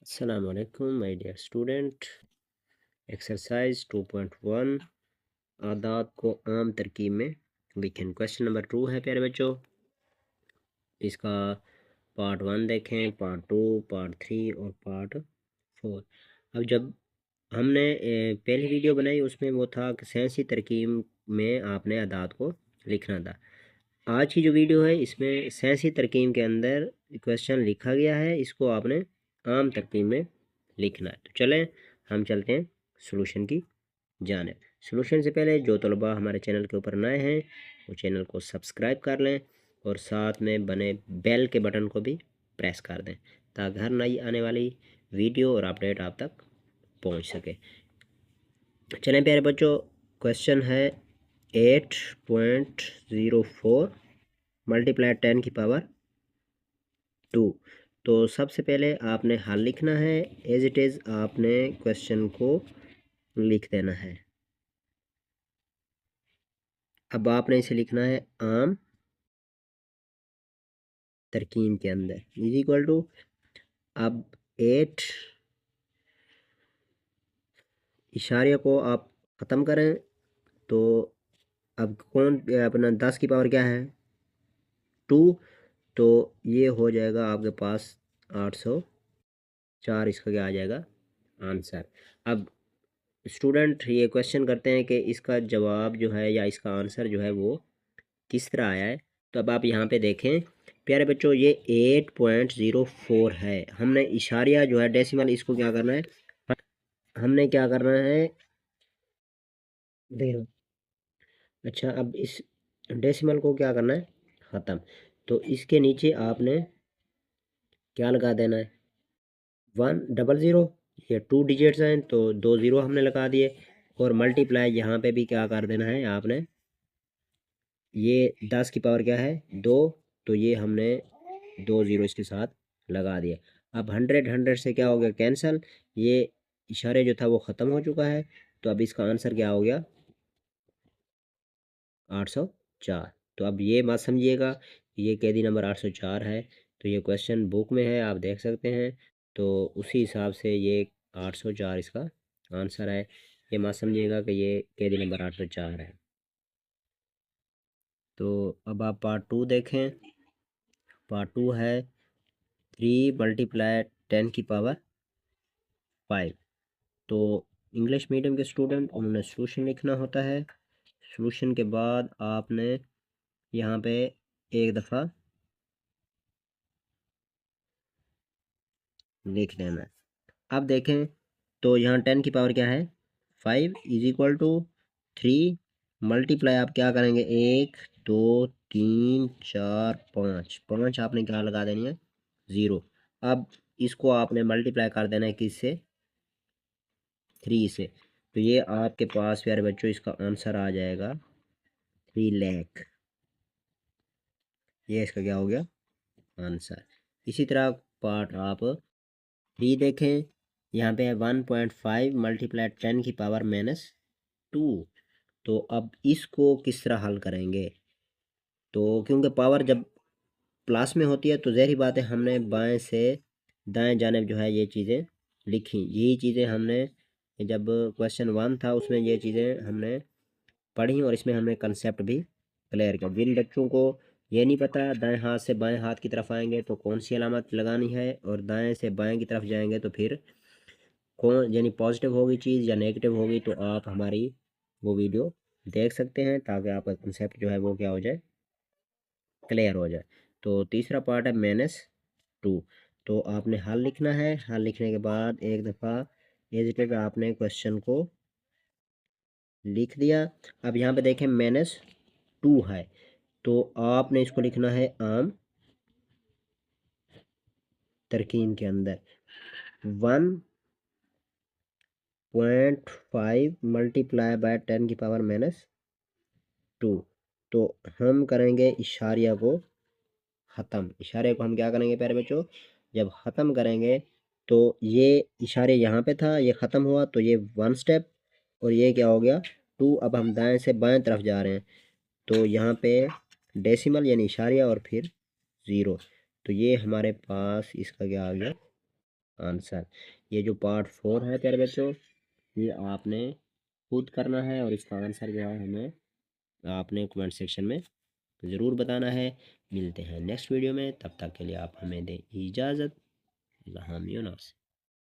अस्सलाम वालेकुम my dear student. Exercise 2.1 आदात को आम तरकीब में लिखें। क्वेश्चन नंबर 2 है प्यारे बच्चों। इसका पार्ट 1 देखें, पार्ट 2, पार्ट 3 और पार्ट 4। अब जब हमने पहली वीडियो बनाई उसमें वो था कि सेंसी तरकीब में आपने आदात को लिखना था। आज की जो वीडियो है इसमें सेंसी तरकीब के अंदर क्वेश्चन लिखा गया है, इसको आपने आम तरकीब में लिखना है। तो चलें हम चलते हैं सॉल्यूशन की जानिब। सॉल्यूशन से पहले जो तलबा हमारे चैनल के ऊपर नए हैं वो चैनल को सब्सक्राइब कर लें और साथ में बने बेल के बटन को भी प्रेस कर दें ताकि हर नई आने वाली वीडियो और अपडेट आप तक पहुंच सके। चलें प्यारे बच्चों, क्वेश्चन है 8.04 मल्टीप्लाई 10 की पावर 2। तो सबसे पहले आपने हल लिखना है, एज इट इज़ आपने क्वेश्चन को लिख देना है। अब आपने इसे लिखना है आम तरकीब के अंदर इज इक्वल टू, अब 8 इशारे को आप ख़त्म करें तो अब कौन अपना 10 की पावर क्या है 2, तो ये हो जाएगा आपके पास 804। इसका क्या आ जाएगा आंसर। अब स्टूडेंट ये क्वेश्चन करते हैं कि इसका जवाब जो है या इसका आंसर जो है वो किस तरह आया है। तो अब आप यहाँ पे देखें प्यारे बच्चों, ये 8.04 है। हमने इशारिया जो है डेसिमल, इसको क्या करना है, हमने क्या करना है देखो। अच्छा, अब इस डेसिमल को क्या करना है ख़त्म। तो इसके नीचे आपने क्या लगा देना है 100। ये 2 डिजिट्स हैं तो 2 ज़ीरो हमने लगा दिए और मल्टीप्लाई यहाँ पे भी क्या कर देना है आपने, ये 10 की पावर क्या है 2, तो ये हमने 2 ज़ीरो इसके साथ लगा दिया। अब 100 से क्या हो गया कैंसिल, ये इशारे जो था वो ख़त्म हो चुका है। तो अब इसका आंसर क्या हो गया 804। तो अब ये बात समझिएगा, ये कैदी नंबर 804 है। तो ये क्वेश्चन बुक में है, आप देख सकते हैं। तो उसी हिसाब से ये 804 इसका आंसर है। ये बात समझिएगा कि ये कैदी नंबर 804 है। तो अब आप पार्ट 2 देखें। पार्ट 2 है 3 मल्टीप्लाई 10 की पावर 5। तो इंग्लिश मीडियम के स्टूडेंट उन्होंने सॉल्यूशन लिखना होता है। सॉल्यूशन के बाद आपने यहाँ पे एक दफ़ा लिख लेना है। अब देखें तो यहाँ 10 की पावर क्या है 5 इज इक्वल टू 3 मल्टीप्लाई आप क्या करेंगे 1 2 3 4 5, 5 आपने क्या लगा देनी है 0। अब इसको आपने मल्टीप्लाई कर देना है किससे 3 से। तो ये आपके पास प्यारे बच्चों इसका आंसर आ जाएगा 3 लाख। ये इसका क्या हो गया आंसर। इसी तरह पार्ट आप 3 देखें। यहाँ पे है 1.5 मल्टीप्लाई 10 की पावर -2। तो अब इसको किस तरह हल करेंगे, तो क्योंकि पावर जब प्लस में होती है तो ज़ाहिर बात है हमने बाएं से दाएं जानिब जो है ये चीज़ें लिखी। यही चीज़ें हमने जब क्वेश्चन 1 था उसमें ये चीज़ें हमने पढ़ी और इसमें हमने कंसेप्ट भी क्लियर किया। जिन बच्चों को ये नहीं पता दाएं हाथ से बाएं हाथ की तरफ आएंगे तो कौन सी अलामत लगानी है, और दाएं से बाएं की तरफ जाएंगे तो फिर कौन यानी पॉजिटिव होगी चीज़ या नेगेटिव होगी, तो आप हमारी वो वीडियो देख सकते हैं ताकि आपका कंसेप्ट जो है वो क्या हो जाए क्लियर हो जाए। तो तीसरा पार्ट है -2। तो आपने हल लिखना है। हल लिखने के बाद एक दफ़ा एज इट इज़ आपने क्वेश्चन को लिख दिया। अब यहाँ पे देखें -2 है तो आपने इसको लिखना है आम तरकीब के अंदर 1.5 मल्टीप्लाई बाय 10 की पावर -2। तो हम करेंगे इशारिया को ख़त्म। इशारे को हम क्या करेंगे प्यारे बच्चों, जब ख़त्म करेंगे तो ये इशारे यहाँ पे था, ये ख़त्म हुआ तो ये 1 स्टेप और ये क्या हो गया 2। अब हम दाएं से बाएं तरफ जा रहे हैं तो यहाँ पे डेसिमल यानी इशारिया और फिर 0। तो ये हमारे पास इसका क्या आ गया आंसर। ये जो पार्ट 4 है प्यारे बच्चों, ये आपने खुद करना है और इसका आंसर जो है हमें आपने कमेंट सेक्शन में ज़रूर बताना है। मिलते हैं नेक्स्ट वीडियो में, तब तक के लिए आप हमें दें इजाज़त। अल्लाह हामियों नास।